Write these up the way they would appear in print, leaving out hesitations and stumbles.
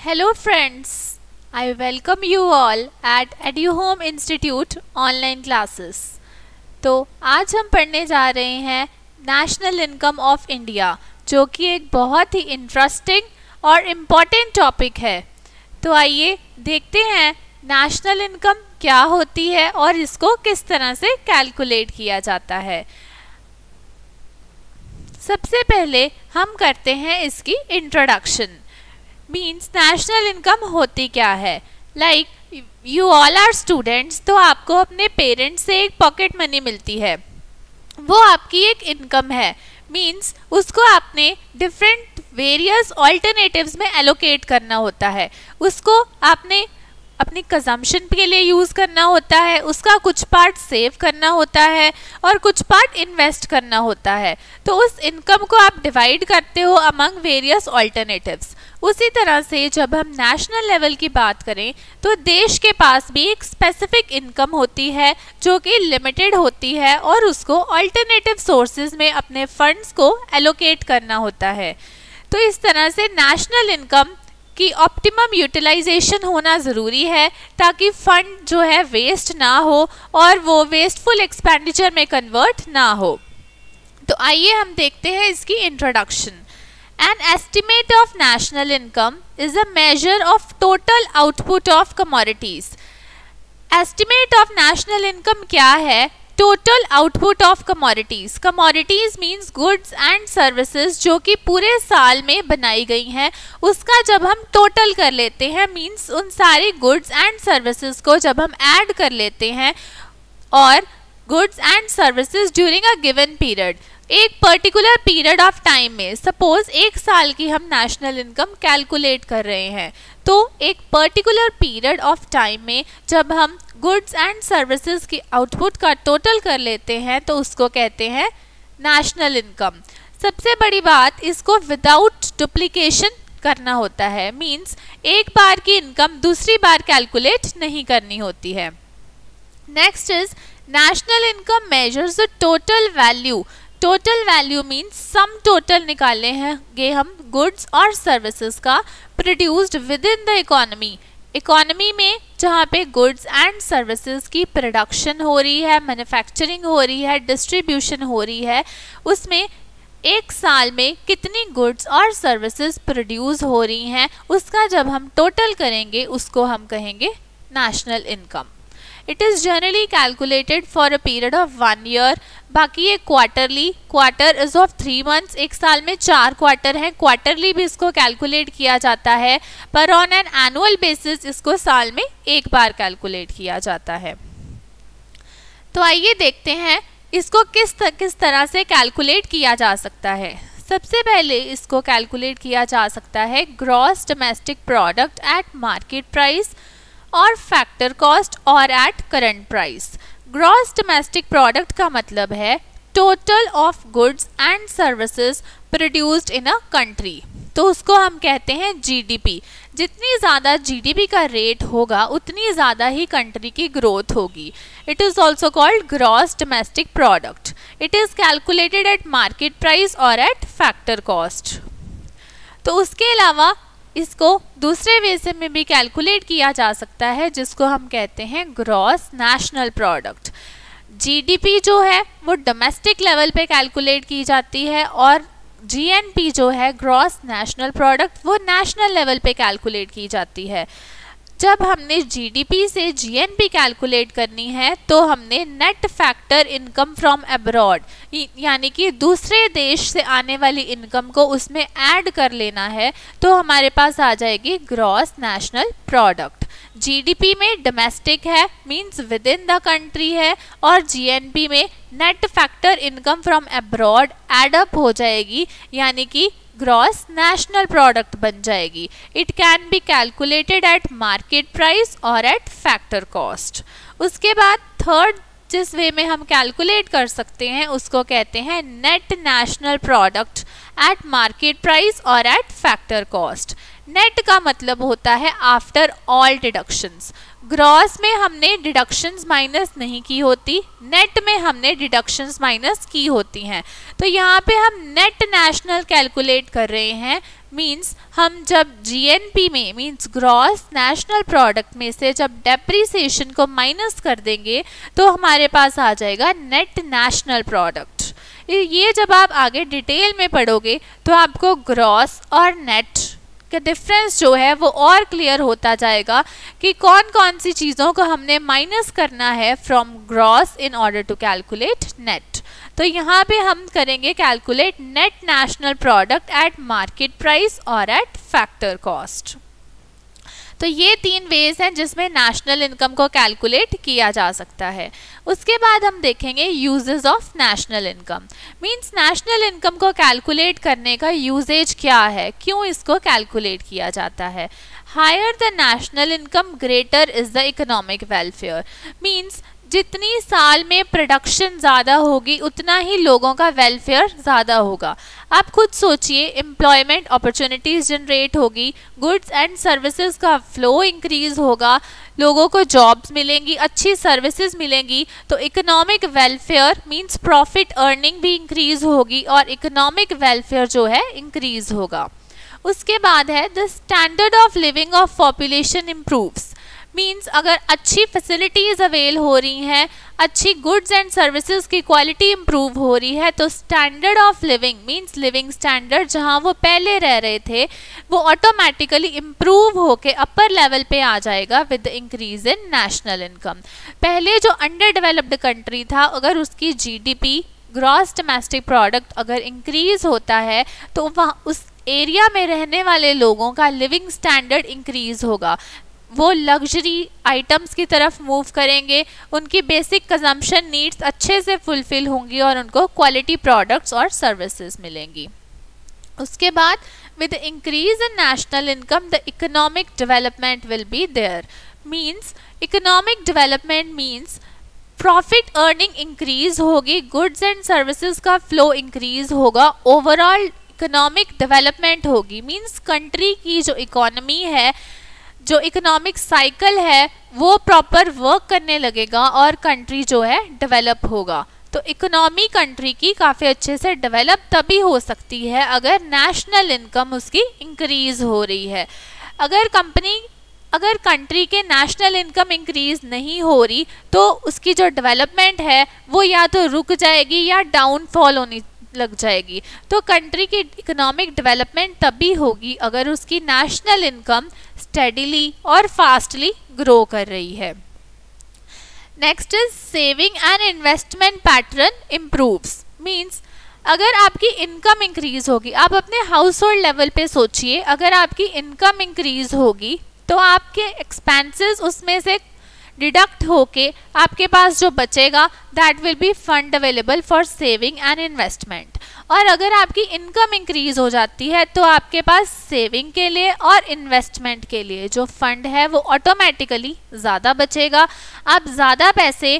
Hello friends, I welcome you all at EduHome Institute online classes. तो आज हम पढ़ने जा रहे हैं नेशनल इनकम ऑफ इंडिया, जो कि एक बहुत ही इंटरेस्टिंग और इम्पॉर्टेंट टॉपिक है। तो आइए देखते हैं नेशनल इनकम क्या होती है और इसको किस तरह से कैलकुलेट किया जाता है। सबसे पहले हम करते हैं इसकी इंट्रोडक्शन। मीन्स नेशनल इनकम होती क्या है। Like you all are students, तो आपको अपने पेरेंट्स से एक पॉकेट मनी मिलती है, वो आपकी एक इनकम है। मीन्स उसको आपने डिफरेंट वेरियस ऑल्टरनेटिव्स में एलोकेट करना होता है। उसको आपने अपनी कंजम्पशन के लिए यूज़ करना होता है, उसका कुछ पार्ट सेव करना होता है और कुछ पार्ट इन्वेस्ट करना होता है। तो उस इनकम को आप डिवाइड करते हो अमंग वेरियस ऑल्टरनेटिव्स। उसी तरह से जब हम नेशनल लेवल की बात करें तो देश के पास भी एक स्पेसिफिक इनकम होती है जो कि लिमिटेड होती है और उसको ऑल्टरनेटिव सोर्सेज में अपने फंड्स को एलोकेट करना होता है। तो इस तरह से नेशनल इनकम की ऑप्टिमम यूटिलाइजेशन होना ज़रूरी है ताकि फंड जो है वेस्ट ना हो और वो वेस्टफुल एक्सपेंडिचर में कन्वर्ट ना हो। तो आइए हम देखते हैं इसकी introduction. An estimate of national income is a measure of total output of commodities. Estimate of national income क्या है? Total output of commodities. Commodities means goods and services जो कि पूरे साल में बनाई गई हैं, उसका जब हम टोटल कर लेते हैं, मीन्स उन सारी गुड्स एंड सर्विसेज को जब हम ऐड कर लेते हैं और goods and services during a given period, एक पर्टिकुलर पीरियड ऑफ टाइम में, सपोज एक साल की हम नेशनल इनकम कैलकुलेट कर रहे हैं, तो एक पर्टिकुलर पीरियड ऑफ टाइम में जब हम गुड्स एंड सर्विसेज की आउटपुट का टोटल कर लेते हैं तो उसको कहते हैं नेशनल इनकम। सबसे बड़ी बात, इसको विदाउट डुप्लीकेशन करना होता है। मीन्स एक बार की इनकम दूसरी बार कैलकुलेट नहीं करनी होती है। Next is national income measures the total value. Total value means sum total निकाले हैं हम गुड्स और सर्विसेज का produced with in the economy. Economy में जहाँ पे गुड्स एंड सर्विसेज की प्रोडक्शन हो रही है, मैन्युफैक्चरिंग हो रही है, डिस्ट्रीब्यूशन हो रही है, उसमें एक साल में कितनी गुड्स और सर्विसेज प्रोड्यूस हो रही हैं, उसका जब हम टोटल करेंगे उसको हम कहेंगे national income. It is generally calculated for a period of 1 year. बाकी ये quarterly, quarter is of 3 months, एक साल में 4 क्वार्टर हैं, क्वार्टरली भी इसको कैलकुलेट किया जाता है, पर ऑन एन एनुअल बेसिस इसको साल में एक बार कैलकुलेट किया जाता है। तो आइए देखते हैं इसको किस तरह से कैलकुलेट किया जा सकता है। सबसे पहले इसको कैलकुलेट किया जा सकता है gross domestic product at market price और फैक्टर कॉस्ट और at current price. Gross domestic product का मतलब है total of goods and services produced in a country, तो उसको हम कहते हैं जीडीपी। जितनी ज़्यादा जीडीपी का रेट होगा उतनी ज़्यादा ही कंट्री की ग्रोथ होगी। It is also called gross domestic product. It is calculated at market price और एट फैक्टर कॉस्ट। तो उसके अलावा इसको दूसरे वे से में भी कैलकुलेट किया जा सकता है जिसको हम कहते हैं ग्रॉस नेशनल प्रोडक्ट। जीडीपी जो है वो डोमेस्टिक लेवल पे कैलकुलेट की जाती है और जीएनपी जो है ग्रॉस नेशनल प्रोडक्ट वो नेशनल लेवल पे कैलकुलेट की जाती है। जब हमने जीडीपी से जीएनपी कैलकुलेट करनी है तो हमने net factor income from abroad, यानी कि दूसरे देश से आने वाली इनकम को उसमें ऐड कर लेना है, तो हमारे पास आ जाएगी ग्रॉस नेशनल प्रोडक्ट। जीडीपी में डोमेस्टिक है, means within the country है, और जीएनपी में net factor income from abroad add up हो जाएगी, यानी कि ग्रॉस नेशनल प्रोडक्ट बन जाएगी। It can be calculated at market price और एट फैक्टर कॉस्ट। उसके बाद थर्ड जिस वे में हम कैलकुलेट कर सकते हैं उसको कहते हैं net national product at market price और एट फैक्टर कॉस्ट। नेट का मतलब होता है आफ्टर ऑल डिडक्शंस। ग्रॉस में हमने डिडक्शंस माइनस नहीं की होती, नेट में हमने डिडक्शंस माइनस की होती हैं। तो यहाँ पे हम नेट नेशनल कैलकुलेट कर रहे हैं मीन्स हम जब जीएनपी में मीन्स ग्रॉस नेशनल प्रोडक्ट में से जब डेप्रिसिएशन को माइनस कर देंगे तो हमारे पास आ जाएगा नेट नेशनल प्रोडक्ट। ये जब आप आगे डिटेल में पढ़ोगे तो आपको ग्रॉस और नेट का डिफरेंस जो है वो और क्लियर होता जाएगा कि कौन कौन सी चीज़ों को हमने माइनस करना है from gross in order to calculate net. तो यहाँ पे हम करेंगे calculate net national product at market price और एट फैक्टर कॉस्ट। तो ये 3 वेज हैं जिसमें नेशनल इनकम को कैलकुलेट किया जा सकता है। उसके बाद हम देखेंगे uses of national income. Means national income को कैलकुलेट करने का यूजेज क्या है, क्यों इसको कैलकुलेट किया जाता है। Higher the national income greater is the economic welfare. Means जितनी साल में प्रोडक्शन ज़्यादा होगी उतना ही लोगों का वेलफेयर ज़्यादा होगा। आप खुद सोचिए, एम्प्लॉयमेंट अपॉर्चुनिटीज़ जनरेट होगी, गुड्स एंड सर्विसेज का फ्लो इंक्रीज होगा, लोगों को जॉब्स मिलेंगी, अच्छी सर्विसेज मिलेंगी, तो economic welfare means profit earning भी इंक्रीज होगी और इकोनॉमिक वेलफेयर जो है इंक्रीज होगा। उसके बाद है the standard of living of population improves. Means अगर अच्छी फैसिलिटीज़ अवेल हो रही हैं, अच्छी गुड्स एंड सर्विसेज की क्वालिटी इम्प्रूव हो रही है, तो standard of living means living standard जहां वो पहले रह रहे थे वो ऑटोमेटिकली इम्प्रूव होके अपर लेवल पे आ जाएगा with increase in national income. पहले जो अंडर डेवलप्ड कंट्री था, अगर उसकी जीडीपी ग्रॉस डोमेस्टिक प्रोडक्ट अगर इंक्रीज होता है तो वहाँ उस एरिया में रहने वाले लोगों का लिविंग स्टैंडर्ड इंक्रीज होगा, वो लग्जरी आइटम्स की तरफ मूव करेंगे, उनकी बेसिक कंजम्पशन नीड्स अच्छे से फुलफिल होंगी और उनको क्वालिटी प्रोडक्ट्स और सर्विसेज मिलेंगी। उसके बाद with increase in national income the economic development will be there. Means economic development means profit earning increase होगी, गुड्स एंड सर्विसेज का फ्लो इंक्रीज होगा, ओवरऑल इकोनॉमिक डेवलपमेंट होगी। मींस कंट्री की जो इकोनॉमी है, जो इकोनॉमिक साइकिल है वो प्रॉपर वर्क करने लगेगा और कंट्री जो है डेवलप होगा। तो इकोनॉमी कंट्री की काफ़ी अच्छे से डेवलप तभी हो सकती है अगर नेशनल इनकम उसकी इंक्रीज हो रही है। अगर कंट्री के नेशनल इनकम इंक्रीज नहीं हो रही तो उसकी जो डेवलपमेंट है वो या तो रुक जाएगी या डाउनफॉल होनी लग जाएगी। तो कंट्री की इकोनॉमिक डेवलपमेंट तभी होगी अगर उसकी नेशनल इनकम स्टेडीली और फास्टली ग्रो कर रही है। Next is saving and investment pattern improves. Means अगर आपकी इनकम इंक्रीज होगी, आप अपने हाउस होल्ड लेवल पे सोचिए, अगर आपकी इनकम इंक्रीज होगी तो आपके एक्सपेंसेस उसमें से डिडक्ट होके आपके पास जो बचेगा that will be fund available for saving and investment. और अगर आपकी इनकम इंक्रीज हो जाती है तो आपके पास सेविंग के लिए और इन्वेस्टमेंट के लिए जो फंड है वो ऑटोमेटिकली ज़्यादा बचेगा। आप ज़्यादा पैसे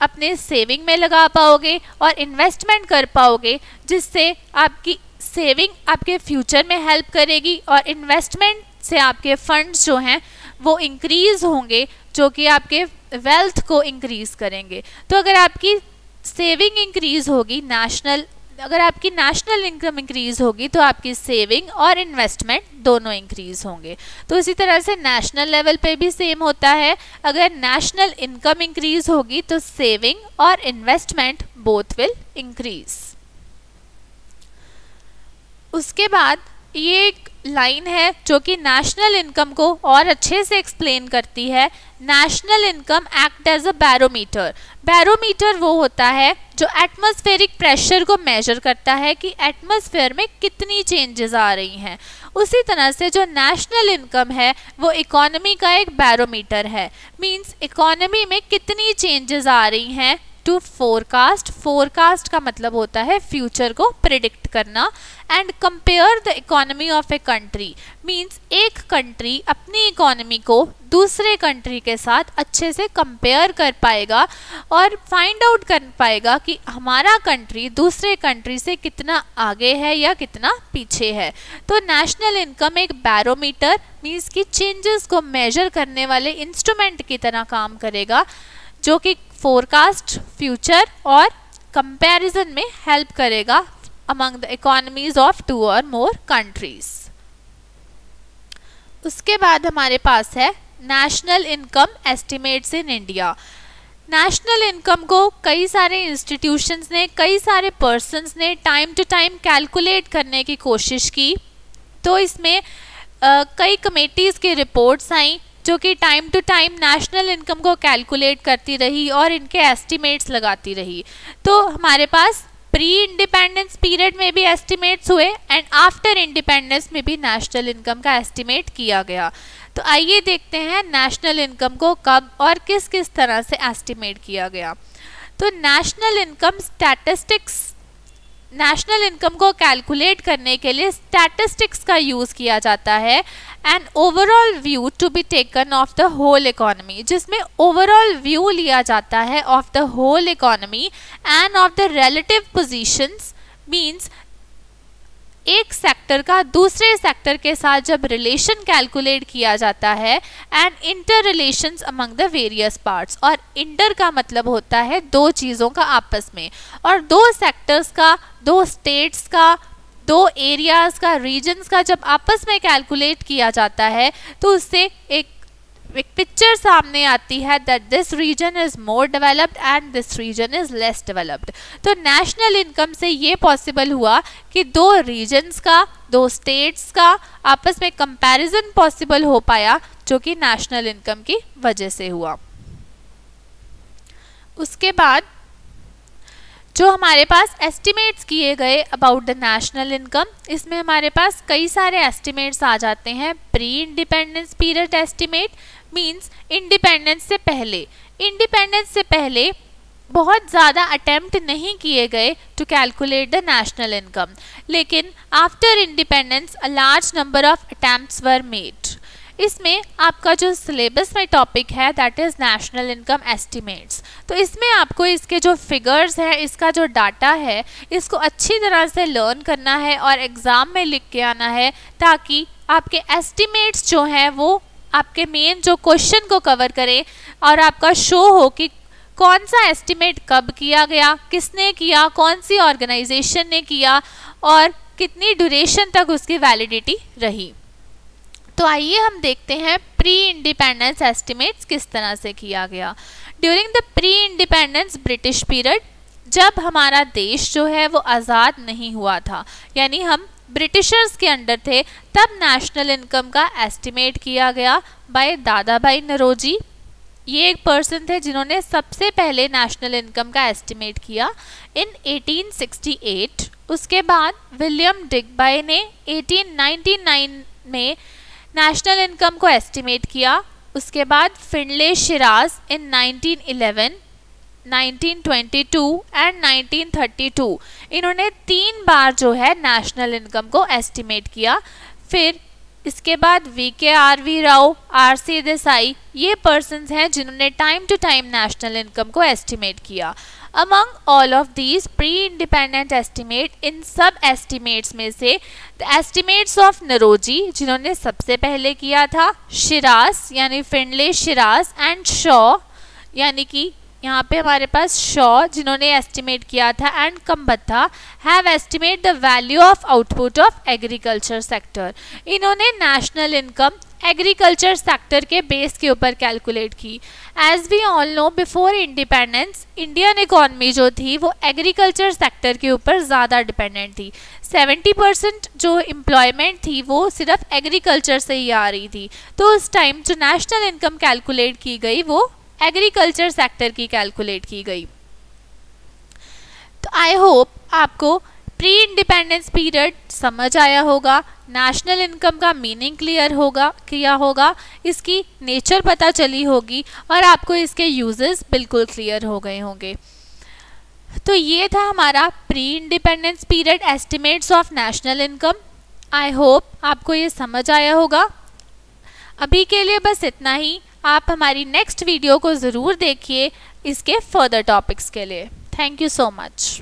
अपने सेविंग में लगा पाओगे और इन्वेस्टमेंट कर पाओगे, जिससे आपकी सेविंग आपके फ्यूचर में हेल्प करेगी और इन्वेस्टमेंट से आपके फंड्स जो हैं वो इंक्रीज होंगे जो कि आपके वेल्थ को इंक्रीज करेंगे। तो अगर आपकी सेविंग इंक्रीज होगी, अगर आपकी नेशनल इनकम इंक्रीज होगी तो आपकी सेविंग और इन्वेस्टमेंट दोनों इंक्रीज होंगे। तो इसी तरह से नेशनल लेवल पे भी सेम होता है, अगर नेशनल इनकम इंक्रीज होगी तो सेविंग और इन्वेस्टमेंट बोथ विल इंक्रीज। उसके बाद ये एक लाइन है जो कि नेशनल इनकम को और अच्छे से एक्सप्लेन करती है। National income act as a barometer. Barometer वो होता है जो एटमॉस्फेरिक प्रेशर को मेजर करता है कि एटमॉस्फेयर में कितनी चेंजेस आ रही हैं। उसी तरह से जो नेशनल इनकम है वो इकोनॉमी का एक बैरोमीटर है। मींस इकोनॉमी में कितनी चेंजेस आ रही हैं टू फोरकास्ट। फोरकास्ट का मतलब होता है फ्यूचर को प्रिडिक्ट करना। And compare the economy of a country. Means एक कंट्री अपनी इकोनॉमी को दूसरे कंट्री के साथ अच्छे से कंपेयर कर पाएगा और फाइंड आउट कर पाएगा कि हमारा कंट्री दूसरे कंट्री से कितना आगे है या कितना पीछे है। तो नेशनल इनकम एक बैरोमीटर मींस कि चेंजेस को मेजर करने वाले इंस्ट्रूमेंट की तरह काम करेगा, जो कि फोरकास्ट फ्यूचर और कंपैरिजन में हेल्प करेगा among the economies of 2 or more countries। उसके बाद हमारे पास है national income estimates in India. National income को कई सारे इंस्टीट्यूशंस ने, कई सारे पर्सन्स ने टाइम टू टाइम कैलकुलेट करने की कोशिश की। तो इसमें कई कमेटीज़ की रिपोर्ट्स आई जो कि time to time national income को कैलकुलेट करती रही और इनके एस्टिमेट्स लगाती रही। तो हमारे पास प्री इंडिपेंडेंस पीरियड में भी एस्टिमेट्स हुए एंड आफ्टर इंडिपेंडेंस में भी नेशनल इनकम का एस्टिमेट किया गया। तो आइए देखते हैं नेशनल इनकम को कब और किस किस तरह से एस्टिमेट किया गया। तो national income statistics, national income को कैलकुलेट करने के लिए स्टैटिस्टिक्स का यूज़ किया जाता है and overall view to be taken of the whole economy, जिसमें ओवरऑल व्यू लिया जाता है of the whole economy and of the relative positions. Means एक सेक्टर का दूसरे सेक्टर के साथ जब रिलेशन कैलकुलेट किया जाता है and inter relations among the various parts, और इंटर का मतलब होता है दो चीज़ों का आपस में, और दो सेक्टर्स का, दो स्टेट्स का, दो एरियाज़ का, रीजन्स का जब आपस में कैलकुलेट किया जाता है तो उससे एक पिक्चर सामने आती है that this region is more developed and this region is less developed. तो नेशनल इनकम से ये पॉसिबल हुआ कि दो रीजन्स का, दो स्टेट्स का आपस में कंपैरिजन पॉसिबल हो पाया, जो कि नेशनल इनकम की वजह से हुआ। उसके बाद जो हमारे पास एस्टिमेट्स किए गए अबाउट द नेशनल इनकम, इसमें हमारे पास कई सारे एस्टिमेट्स आ जाते हैं। Pre independence period estimate means independence से पहले। इंडिपेंडेंस से पहले बहुत ज़्यादा अटेम्प्ट नहीं किए गए to calculate the national income, लेकिन after independence a large number of attempts were made. इसमें आपका जो सिलेबस में टॉपिक है that is national income estimates. तो इसमें आपको इसके जो फिगर्स हैं, इसका जो डाटा है, इसको अच्छी तरह से लर्न करना है और एग्ज़ाम में लिख के आना है, ताकि आपके एस्टिमेट्स जो हैं वो आपके मेन जो क्वेश्चन को कवर करें और आपका शो हो कि कौन सा एस्टिमेट कब किया गया, किसने किया, कौन सी ऑर्गेनाइजेशन ने किया और कितनी ड्यूरेशन तक उसकी वैलिडिटी रही। तो आइए हम देखते हैं प्री इंडिपेंडेंस एस्टिमेट्स किस तरह से किया गया। During the pre independence British period, जब हमारा देश जो है वो आज़ाद नहीं हुआ था, यानी हम ब्रिटिशर्स के अंडर थे, तब नेशनल इनकम का एस्टिमेट किया गया बाय दादा भाई नौरोजी। ये एक पर्सन थे जिन्होंने सबसे पहले नेशनल इनकम का एस्टिमेट किया इन 1868। उसके बाद विलियम डिगबाई ने 1899 में नेशनल इनकम को एस्टिमेट किया। उसके बाद फिनले शिराज इन 1911, 1922 एंड 1932 इन्होंने 3 बार जो है नेशनल इनकम को एस्टिमेट किया। फिर इसके बाद VKRV राव, RC देसाई, ये पर्सन्स हैं जिन्होंने time to time national income को एस्टिमेट किया। Among all of these pre independent estimate, इन सब एस्टिमेट्स में से द एस्टिमेट्स ऑफ नौरोजी जिन्होंने सबसे पहले किया था, शिराज यानी फिनले शिराज एंड शॉ, यानी कि यहाँ पे हमारे पास शॉ जिन्होंने एस्टिमेट किया था, and Kambatta have estimate the value of output of agriculture sector. इन्होंने नेशनल इनकम एग्रीकल्चर सेक्टर के बेस के ऊपर कैलकुलेट की। As we all know, before independence Indian economy जो थी वो एग्रीकल्चर सेक्टर के ऊपर ज़्यादा डिपेंडेंट थी। 70% जो एम्प्लॉयमेंट थी वो सिर्फ एग्रीकल्चर से ही आ रही थी। तो उस टाइम जो नेशनल इनकम कैलकुलेट की गई वो एग्रीकल्चर सेक्टर की कैलकुलेट की गई। तो आई होप आपको प्री इंडिपेंडेंस पीरियड समझ आया होगा, नेशनल इनकम का मीनिंग किया होगा, इसकी नेचर पता चली होगी और आपको इसके यूजेस बिल्कुल क्लियर हो गए होंगे। तो ये था हमारा pre independence period estimates of national income. I hope आपको ये समझ आया होगा। अभी के लिए बस इतना ही। आप हमारी नेक्स्ट वीडियो को ज़रूर देखिए इसके फर्दर टॉपिक्स के लिए। Thank you so much.